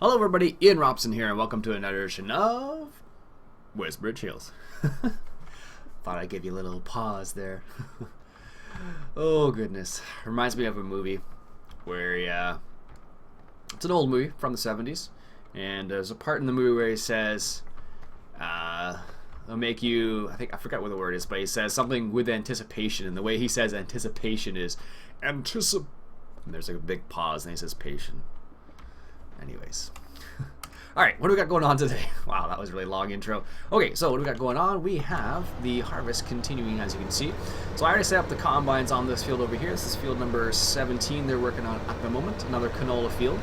Hello everybody, Ian Robson here, and welcome to another edition of Westbridge Hills. Thought I'd give you a little pause there. Oh goodness, reminds me of a movie where it's an old movie from the 70s, and there's a part in the movie where he says, "I'll make you," I forgot what the word is, but he says something with anticipation, and the way he says anticipation is and there's like a big pause, and he says patient. Anyways. Alright, what do we got going on today? Wow, that was a really long intro. Okay, so what do we got going on? We have the harvest continuing, as you can see. So I already set up the combines on this field over here. This is field number 17 they're working on at the moment. Another canola field.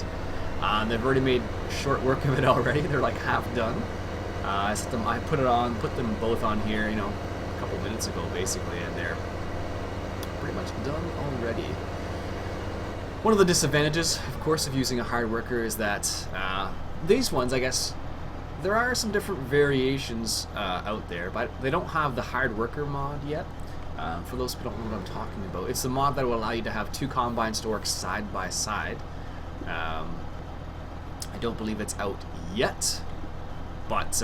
They've already made short work of it already. They're like half done. I put them both on here, you know, a couple minutes ago basically, and they're pretty much done already. One of the disadvantages, of course, of using a hard worker is that these ones, I guess, there are some different variations out there, but they don't have the hard worker mod yet. For those who don't know what I'm talking about, it's the mod that will allow you to have two combines to work side by side. I don't believe it's out yet, but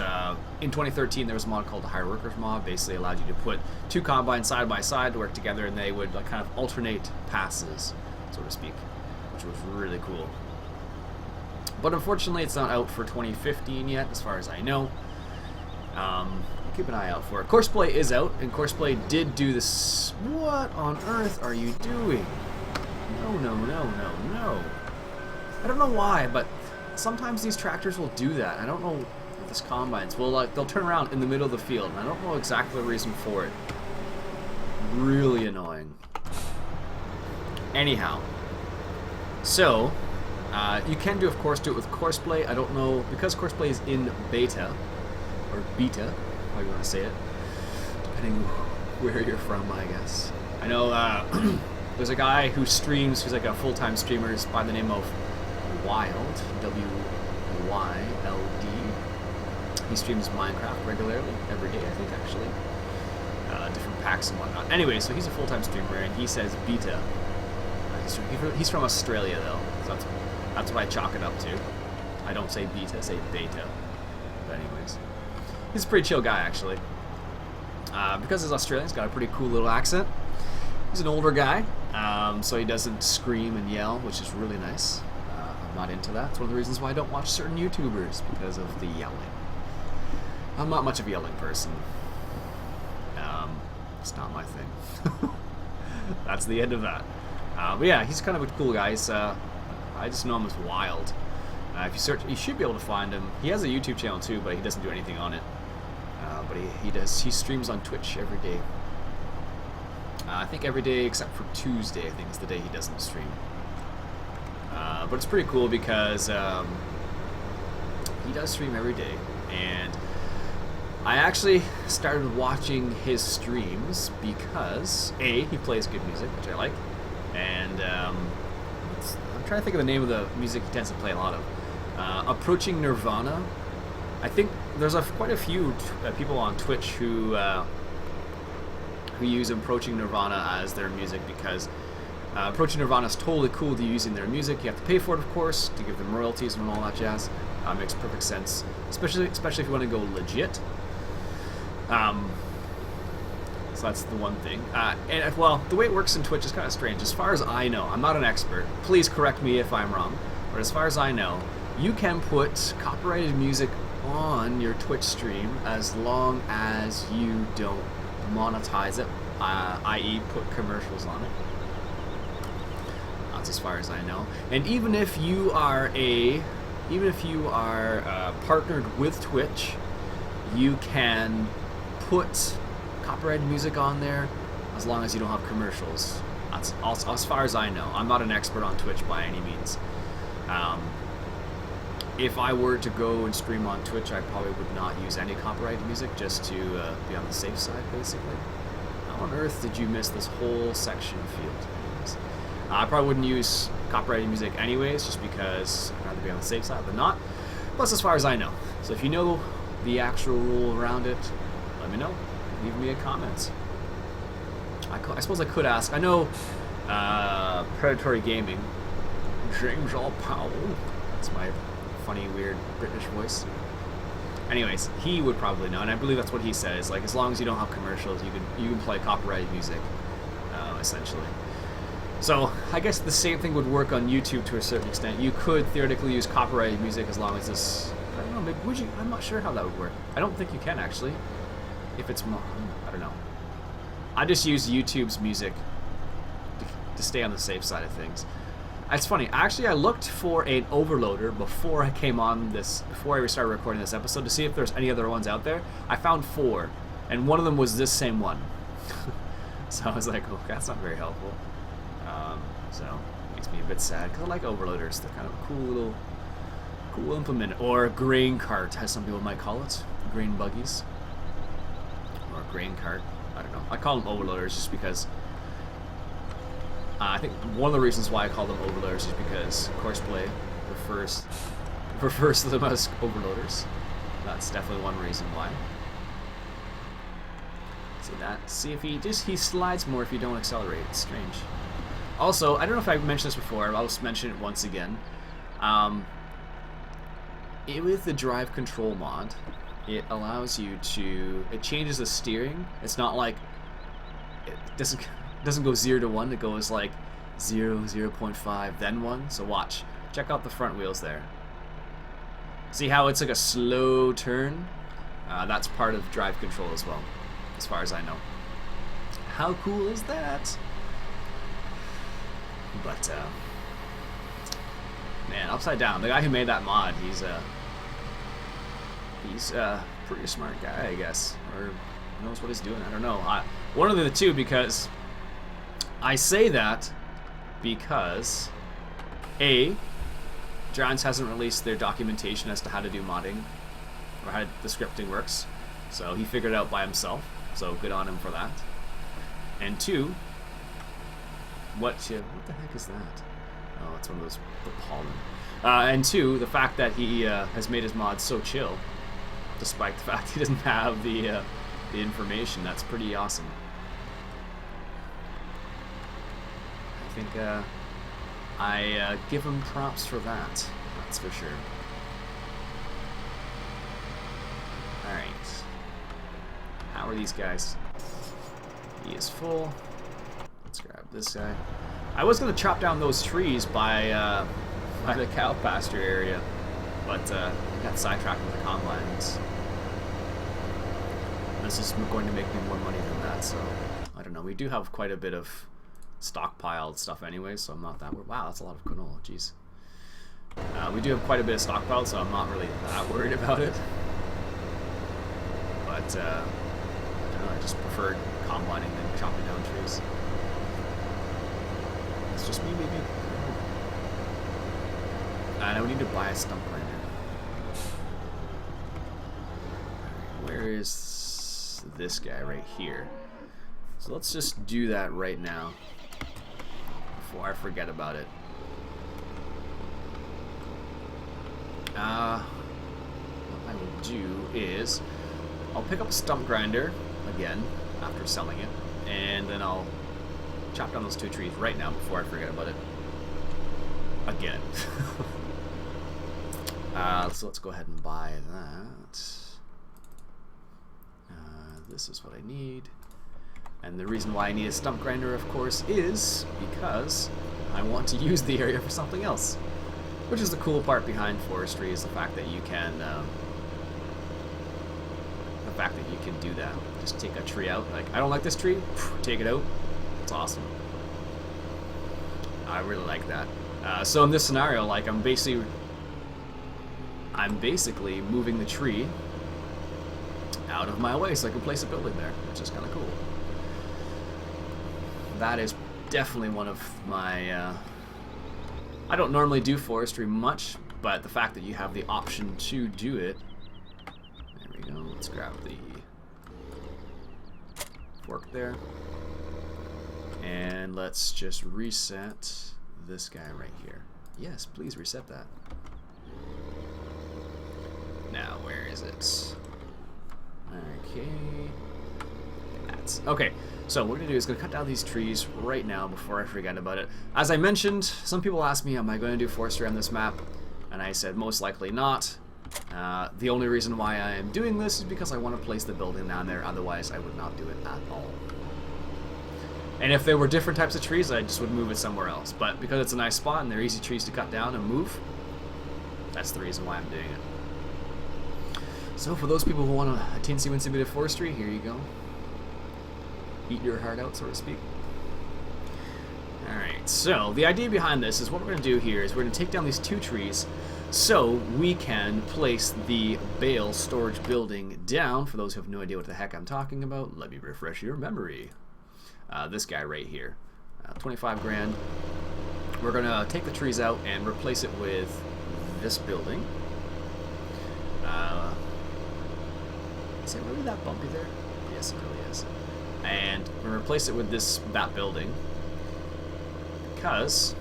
in 2013 there was a mod called the hard workers mod. Basically allowed you to put two combines side by side to work together, and they would like, kind of alternate passes, so to speak, which was really cool. But unfortunately, it's not out for 2015 yet, as far as I know. Keep an eye out for it. Courseplay is out, and Courseplay did do this. What on earth are you doing? No. I don't know why, but sometimes these tractors will do that. I don't know if this combines. Well, they'll turn around in the middle of the field, and I don't know exactly the reason for it. Really annoying. Anyhow, so you can do, of course, do it with Courseplay. I don't know, because Courseplay is in beta, or beta, how you want to say it, depending where you're from, I guess. I know there's a guy who streams, who's like a full-time streamer, is by the name of Wild, W-Y-L-D. He streams Minecraft regularly, every day, I think, actually. Different packs and whatnot. Anyway, so he's a full-time streamer, and he says beta. He's from Australia, though, so that's what I chalk it up to. I don't say beta, I say beta. But anyways, he's a pretty chill guy, actually. Because he's Australian, he's got a pretty cool little accent. He's an older guy, so he doesn't scream and yell, which is really nice. I'm not into that. It's one of the reasons why I don't watch certain YouTubers, because of the yelling. I'm not much of a yelling person. It's not my thing. That's the end of that. But yeah, he's kind of a cool guy. I just know him as Wild. If you search, you should be able to find him. He has a YouTube channel too, but he doesn't do anything on it. But he streams on Twitch every day. I think every day except for Tuesday, I think is the day he doesn't stream. But it's pretty cool because he does stream every day, and I actually started watching his streams because A, he plays good music, which I like, and I'm trying to think of the name of the music he tends to play a lot of. Approaching Nirvana. I think there's quite a few people on Twitch who use Approaching Nirvana as their music, because Approaching Nirvana is totally cool to use in their music. You have to pay for it, of course, to give them royalties and all that jazz. Makes perfect sense, especially if you want to go legit. So that's the one thing. And well, the way it works in Twitch is kind of strange. As far as I know, I'm not an expert. Please correct me if I'm wrong. But as far as I know, you can put copyrighted music on your Twitch stream as long as you don't monetize it, i.e. put commercials on it. That's as far as I know. And even if you are partnered with Twitch, you can put copyrighted music on there as long as you don't have commercials. That's as far as I know. I'm not an expert on Twitch by any means. If I were to go and stream on Twitch, I probably would not use any copyrighted music, just to be on the safe side, basically. How on earth did you miss this whole section field? Anyways, I probably wouldn't use copyrighted music anyways, just because I'd rather be on the safe side than not. Plus, as far as I know. So if you know the actual rule around it, let me know. Leave me a comment. I suppose I could ask. I know Predatory Gaming, James L. Powell, that's my funny, weird British voice. Anyways, he would probably know, and I believe that's what he says. Like, as long as you don't have commercials, you can play copyrighted music, essentially. So I guess the same thing would work on YouTube to a certain extent. You could theoretically use copyrighted music as long as this. I don't know. Maybe would you? I'm not sure how that would work. I don't think you can actually. If it's I don't know. I just use YouTube's music to stay on the safe side of things. It's funny. Actually, I looked for an overloader before I came on this. Before I started recording this episode to see if there's any other ones out there. I found 4, and one of them was this same one. So I was like, oh, that's not very helpful. So it makes me a bit sad because I like overloaders. They're kind of a cool implement, or grain cart, as some people might call it, grain buggies, or grain cart. I don't know. I call them overloaders just because I think one of the reasons why I call them overloaders is because Courseplay refers to them as overloaders. That's definitely one reason why. See that? See if he slides more if you don't accelerate. It's strange. Also, I don't know if I've mentioned this before, I'll just mention it once again. With the drive control mod, it allows you to, it changes the steering. It's not like, it doesn't go 0 to 1, it goes like 0, 0.5, then 1. So watch. Check out the front wheels there. See how it's like a slow turn? That's part of drive control as well, as far as I know. How cool is that? But, man, Upside Down, the guy who made that mod, he's a pretty smart guy, I guess, or knows what he's doing. I don't know. One of the two, because I say that because Giants hasn't released their documentation as to how to do modding or how the scripting works, so he figured it out by himself. So good on him for that. And 2. What the heck is that? Oh, it's one of those, the pollen. And 2, the fact that he has made his mods so chill, despite the fact he doesn't have the information. That's pretty awesome. I think I give him props for that. That's for sure. All right. How are these guys? He is full. Let's grab this guy. I was gonna chop down those trees by the cow pasture area, but got sidetracked with the combines. This is going to make me more money than that, so I don't know. We do have quite a bit of stockpiled stuff anyway, so I'm not that worried. Wow, that's a lot of canola. Jeez. We do have quite a bit of stockpiled, so I'm not really that worried about it. But I don't know. I just preferred combining than chopping down trees. It's just me, maybe. And I would need to buy a stump grinder. Where is this guy right here? So let's just do that right now before I forget about it. What I will do is I'll pick up a stump grinder again after selling it, and then I'll chop down those 2 trees right now before I forget about it again. So let's go ahead and buy that. This is what I need. And the reason why I need a stump grinder, of course, is because I want to use the area for something else. Which is the cool part behind forestry, is the fact that you can do that. Just take a tree out. Like, I don't like this tree, take it out. It's awesome. I really like that. So in this scenario, like, I'm basically moving the tree out of my way so I can place a building there, which is kind of cool. That is definitely one of my... I don't normally do forestry much, but the fact that you have the option to do it... There we go. Let's grab the fork there. And let's just reset this guy right here. Yes, please reset that. Now, where is it? Okay. That's okay. So what we're gonna do is gonna cut down these trees right now before I forget about it. As I mentioned, some people ask me, am I going to do forestry on this map? And I said most likely not. The only reason why I am doing this is because I want to place the building down there, otherwise I would not do it at all. And if there were different types of trees, I just would move it somewhere else. But because it's a nice spot and they're easy trees to cut down and move, that's the reason why I'm doing it. So for those people who want a teensy-weensy bit of forestry, here you go. Eat your heart out, so to speak. Alright, so the idea behind this is what we're going to do here is we're going to take down these 2 trees so we can place the Bale storage building down. For those who have no idea what the heck I'm talking about, let me refresh your memory. This guy right here, 25 grand. We're gonna take the trees out and replace it with this building. Is it really that bumpy there? Yes, it really is. And we're gonna replace it with that building because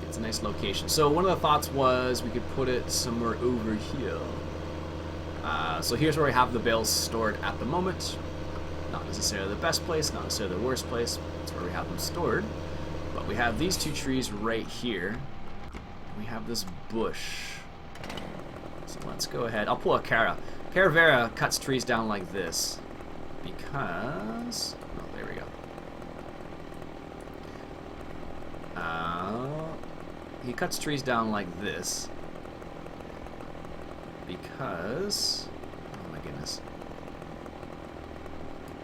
it's a nice location. So one of the thoughts was we could put it somewhere over here. So here's where we have the bales stored at the moment. Not necessarily the best place, not necessarily the worst place. That's where we have them stored. But we have these 2 trees right here. We have this bush. So let's go ahead. I'll pull a Cara. Caravera cuts trees down like this. Because... oh, there we go. He cuts trees down like this. Because... oh my goodness.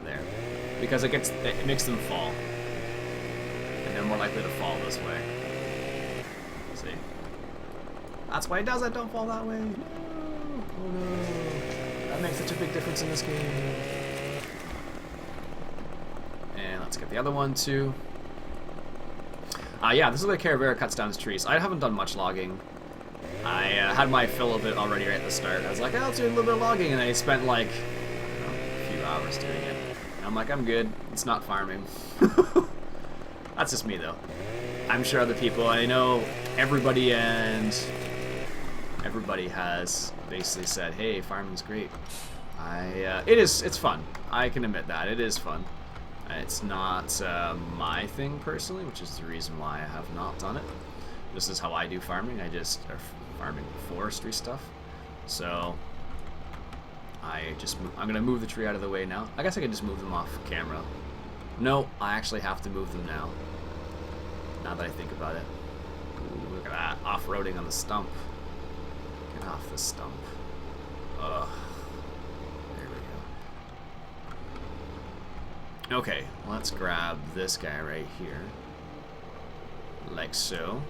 There. Because it makes them fall. And they're more likely to fall this way. See? That's why it does it, don't fall that way. No. Oh no. That makes such a big difference in this game. And let's get the other one too. Yeah, this is where Caravera cuts down his trees. I haven't done much logging. I had my fill of it already right at the start. I was like, oh, let's do a little bit of logging, and I spent like a few hours doing it. I'm like, I'm good. It's not farming. That's just me, though. I'm sure other people, I know everybody has basically said, hey, farming's great. It's fun. I can admit that. It is fun. It's not my thing personally, which is the reason why I have not done it. This is how I do farming. Farming forestry stuff. So... I'm gonna move the tree out of the way now. I guess I could just move them off camera. No, I actually have to move them now. Now that I think about it. Ooh, look at that. Off-roading on the stump. Get off the stump. Ugh. There we go. Okay, let's grab this guy right here. Like so.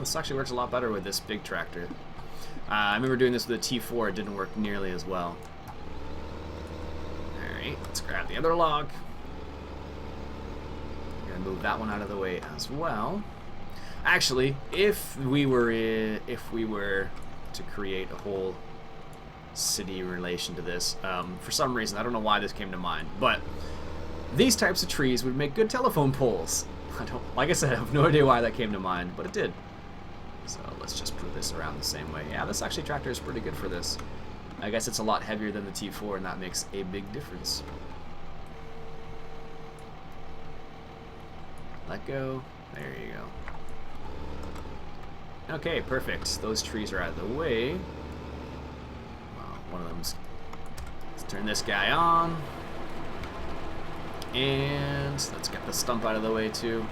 This actually works a lot better with this big tractor. I remember doing this with the T4, it didn't work nearly as well. Alright, let's grab the other log. I'm gonna move that one out of the way as well. Actually, if we were to create a whole city in relation to this, for some reason, I don't know why this came to mind, but these types of trees would make good telephone poles. Like I said, I have no idea why that came to mind, but it did. So let's just put this around the same way. Yeah, this actually tractor is pretty good for this. I guess it's a lot heavier than the T4, and that makes a big difference. Let go. There you go. Okay, perfect. Those trees are out of the way. Well, one of them's... let's turn this guy on. And let's get the stump out of the way too.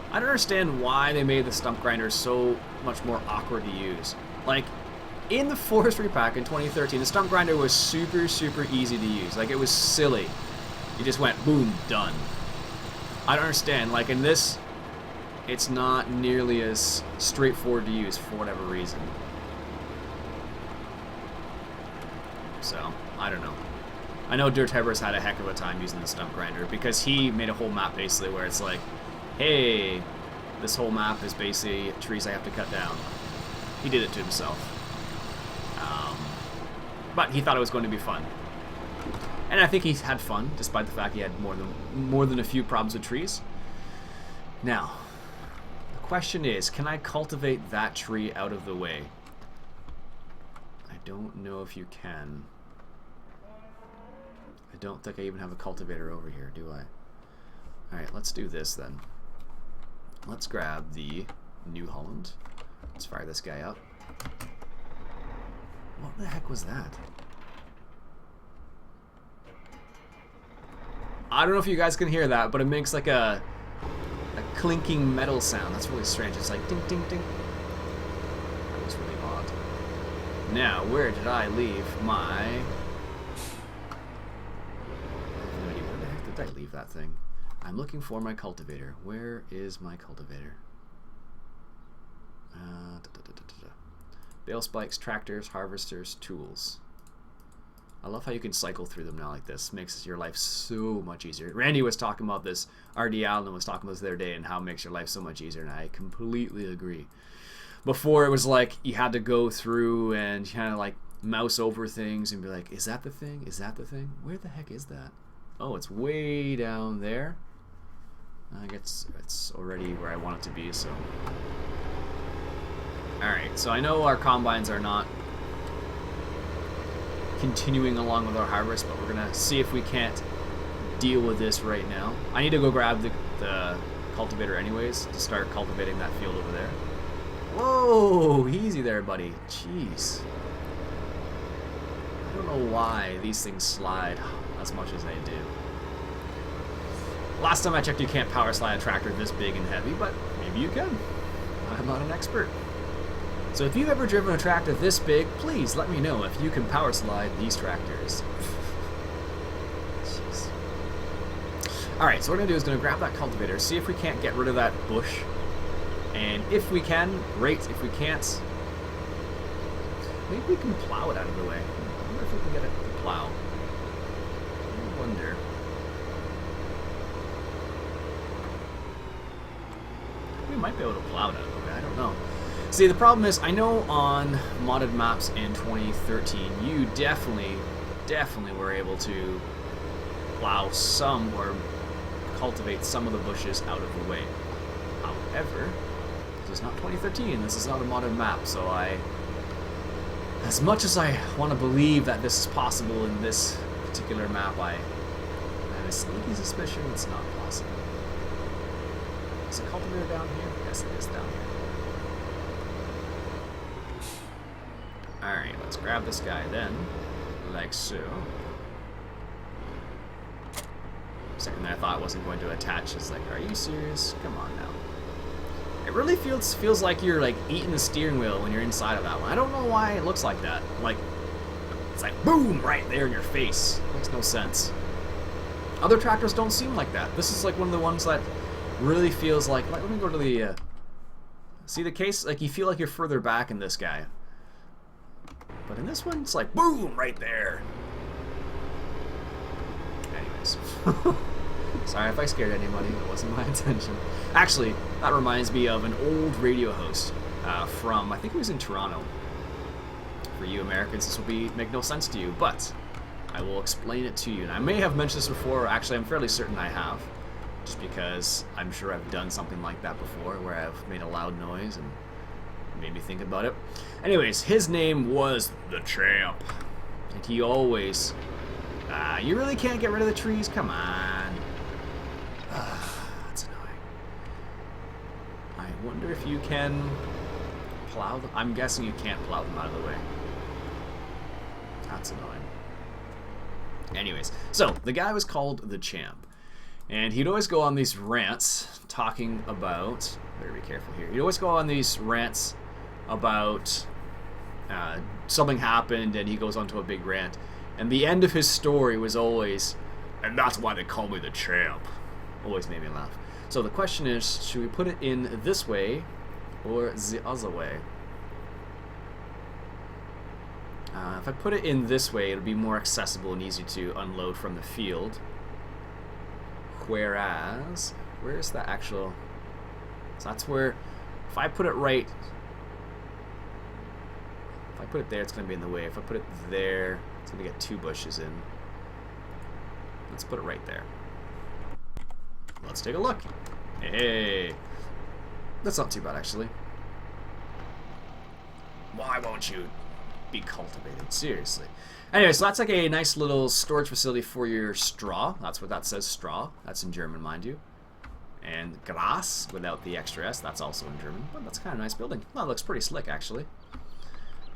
I don't understand why they made the stump grinder so much more awkward to use. Like, in the Forestry pack in 2013, the stump grinder was super, super easy to use. Like, it was silly. You just went, boom, done. I don't understand. Like, in this, it's not nearly as straightforward to use for whatever reason. So, I don't know. I know Dirt Heber's had a heck of a time using the stump grinder because he made a whole map basically where it's like, hey, this whole map is basically trees I have to cut down. He did it to himself. But he thought it was going to be fun. And I think he had fun, despite the fact he had more than a few problems with trees. Now, the question is, can I cultivate that tree out of the way? I don't know if you can. I I don't think I even have a cultivator over here, do I? Alright, let's do this then. Let's grab the New Holland. Let's fire this guy up. What the heck was that? I don't know if you guys can hear that, but it makes like a clinking metal sound. That's really strange. It's like ding, ding, ding. That was really odd. Now, where did I leave my... Where the heck did I leave that thing? I'm looking for my cultivator. Where is my cultivator? Bale spikes, tractors, harvesters, tools. I love how you can cycle through them now like this. Makes your life so much easier. Randy was talking about this. R.D. Allen was talking about this the other day and how it makes your life so much easier, and I completely agree. Before it was like you had to go through and kind of like mouse over things and be like, is that the thing? Is that the thing? Where the heck is that? Oh, it's way down there. I guess it's already where I want it to be, so... Alright, so I know our combines are not continuing along with our harvest, but we're going to see if we can't deal with this right now. I need to go grab the cultivator anyways to start cultivating that field over there. Whoa! Easy there, buddy. Jeez. I don't know why these things slide as much as they do. Last time I checked, you can't power slide a tractor this big and heavy, but maybe you can. I'm not an expert. So if you've ever driven a tractor this big, please let me know if you can power slide these tractors. Jeez. Alright, so what we're going to do is going to grab that cultivator, see if we can't get rid of that bush. And if we can, great. If we can't, maybe we can plow it out of the way. I wonder if we can get it to plow. I wonder. We might be able to plow it out of the way, I don't know. See, the problem is, I know on modded maps in 2013, you definitely were able to plow some or cultivate some of the bushes out of the way. However, this is not 2013, this is not a modded map, so as much as I want to believe that this is possible in this particular map, I have a sneaky suspicion it's not possible. Is the cultivator down here? Yes, it is down here. Alright, let's grab this guy then, like so. Second I thought it wasn't going to attach, it's like, are you serious? Come on now. It really feels like you're like eating the steering wheel when you're inside of that one. I don't know why it looks like that. Like, it's like boom, right there in your face. Makes no sense. Other tractors don't seem like that. This is like one of the ones that really feels like let me go to the, see the case? Like you feel like you're further back in this guy. But in this one, it's like, boom, right there. Anyways. Sorry if I scared anybody. It wasn't my intention. Actually, that reminds me of an old radio host from, I think it was in Toronto. For you Americans, this will make no sense to you, but I will explain it to you. And I may have mentioned this before. Actually, I'm fairly certain I have. Just because I'm sure I've done something like that before, where I've made a loud noise and made me think about it. Anyways, his name was the Champ, and he always, you really can't get rid of the trees? Come on. That's annoying. I wonder if you can plow them. I'm guessing you can't plow them out of the way. That's annoying. Anyways, so the guy was called the Champ, and he'd always go on these rants talking about, better be careful here, he'd always go on these rants about something happened, and he goes on to a big rant, and the end of his story was always, and that's why they call me the Champ. Always made me laugh. So the question is, should we put it in this way or the other way? If I put it in this way, it'll be more accessible and easy to unload from the field. Whereas, where's the actual... So that's where, if I put it right... If I put it there, it's going to be in the way. If I put it there, it's going to get two bushes in. Let's put it right there. Let's take a look. Hey! That's not too bad, actually. Why won't you be cultivated. Seriously. Anyway, so that's like a nice little storage facility for your straw. That's what that says, straw. That's in German, mind you. And Gras, without the extra S, that's also in German. But that's kind of a nice building. Well, it looks pretty slick, actually.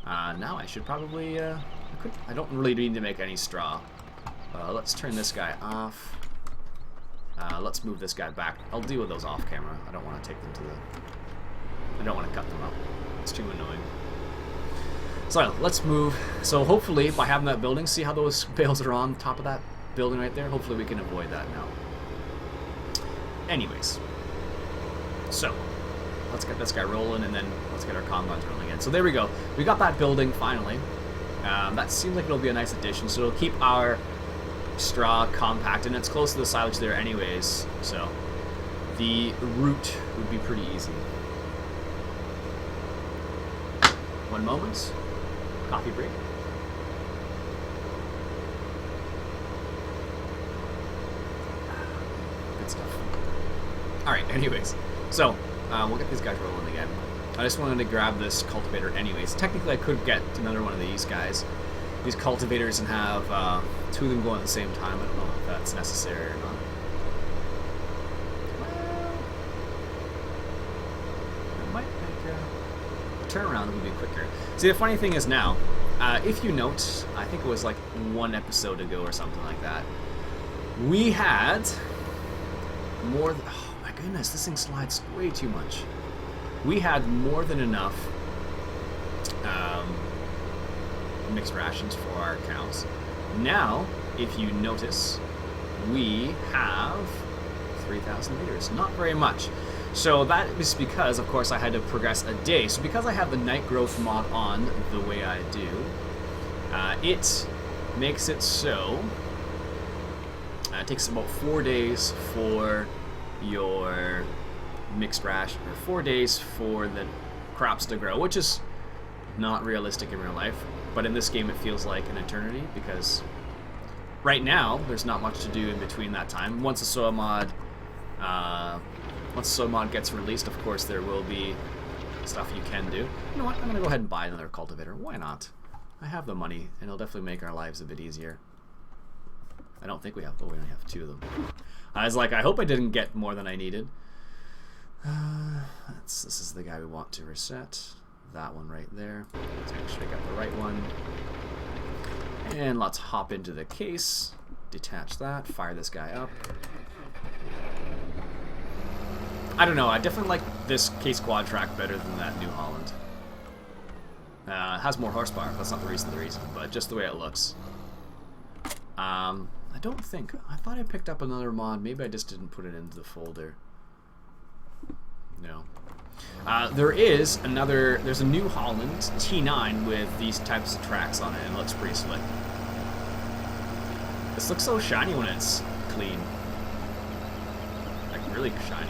Now I should probably, I don't really need to make any straw. Let's turn this guy off. Let's move this guy back. I'll deal with those off camera. I don't want to take them to the... I don't want to cut them up. It's too annoying. So let's move. So hopefully by having that building, see how those bales are on top of that building right there? Hopefully we can avoid that now. Anyways. So let's get this guy rolling and then let's get our combines rolling again. So there we go. We got that building finally. That seems like it'll be a nice addition. So it'll keep our straw compact and it's close to the silage there anyways. So the route would be pretty easy. One moment. Coffee break. Good stuff. Alright, anyways. So, we'll get these guys rolling again. I just wanted to grab this cultivator anyways. Technically, I could get another one of these guys. These cultivators and have two of them going at the same time. I don't know if that's necessary or not. Well, it might make a turnaround would be quicker. See, the funny thing is now, if you note, I think it was like one episode ago or something like that, we had more than... Oh my goodness, this thing slides way too much. We had more than enough mixed rations for our cows. Now, if you notice, we have 3,000 liters. Not very much. So that is because, of course, I had to progress a day. So because I have the night growth mod on the way I do, it makes it so it takes about 4 days for your mixed ration, or 4 days for the crops to grow, which is not realistic in real life. But in this game, it feels like an eternity because right now there's not much to do in between that time. Once the soil mod gets released, of course, there will be stuff you can do. You know what? I'm going to go ahead and buy another cultivator. Why not? I have the money, and it'll definitely make our lives a bit easier. I don't think we have... Oh, we only have 2 of them. I was like, I hope I didn't get more than I needed. This is the guy we want to reset. That one right there. Let's make sure I got the right one. And let's hop into the case. Detach that. Fire this guy up. I don't know, I definitely like this case quad track better than that New Holland. It has more horsepower, that's not the reason, but just the way it looks. I don't think, I thought I picked up another mod, maybe I just didn't put it into the folder. No. There's a New Holland T9 with these types of tracks on it, and it looks pretty slick. This looks so shiny when it's clean. Like, really shiny.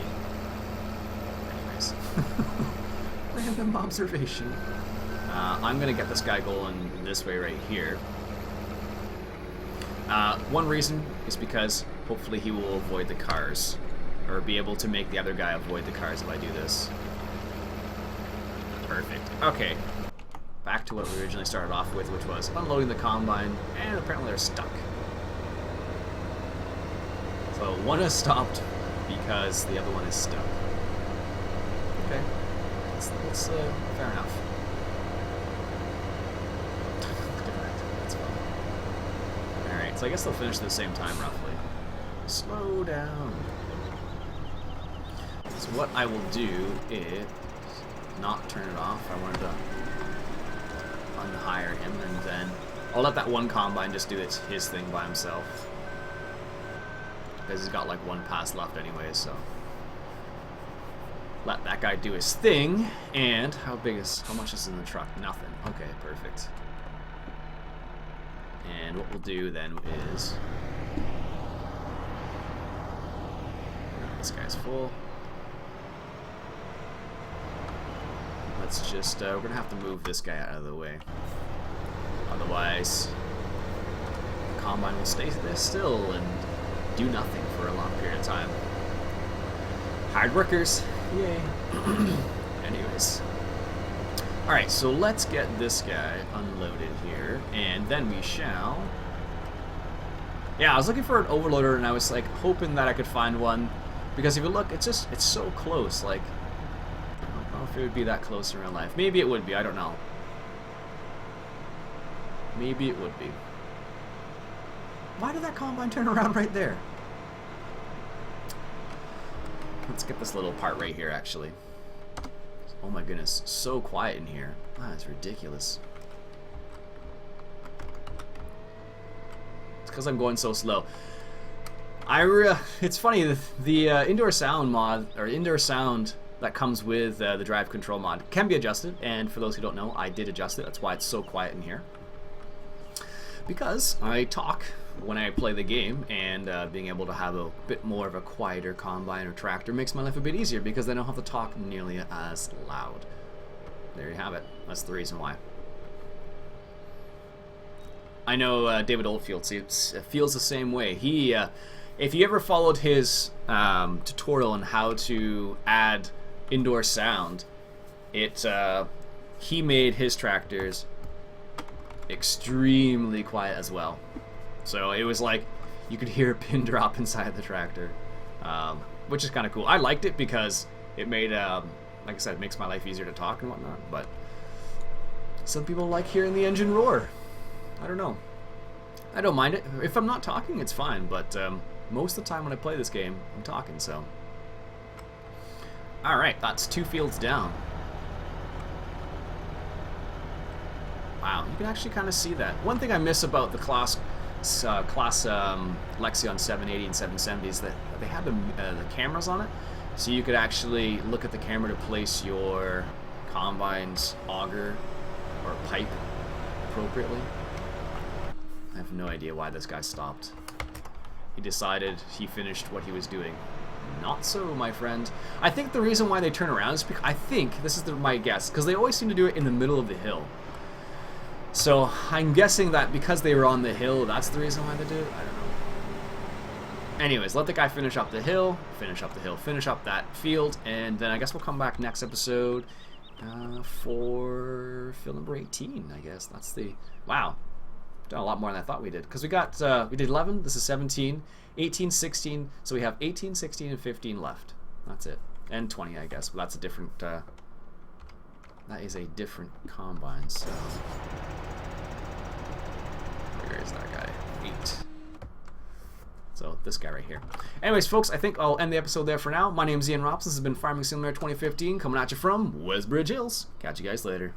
Random observation. I'm gonna get this guy going this way right here. One reason is because hopefully he will avoid the cars, or be able to make the other guy avoid the cars if I do this. Perfect. Okay. Back to what we originally started off with, which was unloading the combine, and apparently they're stuck. So one has stopped because the other one is stuck. Okay, that's fair enough. Look at that, that's fun. Alright, so I guess they'll finish at the same time, roughly. Slow down. So what I will do is not turn it off. I wanted to unhire him, and then I'll let that one combine just do his thing by himself. Because he's got like 1 pass left anyway, so... Let that guy do his thing, and how much is in the truck? Nothing. Okay, perfect. And what we'll do then is... This guy's full. Let's just, we're gonna have to move this guy out of the way. Otherwise, the combine will stay there still and do nothing for a long period of time. Hard workers. Yay. Anyways. Alright, so let's get this guy unloaded here, and then we shall... Yeah, I was looking for an overloader, and I was like hoping that I could find one, because if you look, it's so close. Like, I don't know if it would be that close in real life. Maybe it would be, I don't know. Maybe it would be. Why did that combine turn around right there? Let's get this little part right here, actually. Oh my goodness, so quiet in here. Ah, it's ridiculous. It's because I'm going so slow. It's funny, the indoor sound mod, or indoor sound that comes with the drive control mod can be adjusted, and for those who don't know, I did adjust it. That's why it's so quiet in here. Because I talk when I play the game, and being able to have a bit more of a quieter combine or tractor makes my life a bit easier, because I don't have to talk nearly as loud. There you have it. That's the reason why. I know David Oldfield feels the same way. He, if you ever followed his tutorial on how to add indoor sound, he made his tractors extremely quiet as well. So it was like you could hear a pin drop inside the tractor, which is kind of cool. I liked it because it made, like I said, it makes my life easier to talk and whatnot. But some people like hearing the engine roar. I don't know. I don't mind it. If I'm not talking, it's fine. But most of the time when I play this game, I'm talking. So, all right, that's 2 fields down. Wow, you can actually kind of see that. One thing I miss about the class Lexion 780 and 770 is that they have the cameras on it, so you could actually look at the camera to place your combine's auger or pipe appropriately. I have no idea why this guy stopped. He decided he finished what he was doing. Not so, my friend. I think the reason why they turn around is because, I think, this is my guess, because they always seem to do it in the middle of the hill. So I'm guessing that because they were on the hill, that's the reason why they do it. I don't know. Anyways, let the guy finish up the hill, finish up that field, and then I guess we'll come back next episode for field number 18, I guess. That's the... Wow. Done a lot more than I thought we did. Because we did 11, this is 17, 18, 16, so we have 18, 16, and 15 left. That's it. And 20, I guess, but that's a different... that is a different combine, so... Where is that guy? 8. So, this guy right here. Anyways, folks, I think I'll end the episode there for now. My name's Iain Robson. This has been Farming Simulator 2015, coming at you from Westbridge Hills. Catch you guys later.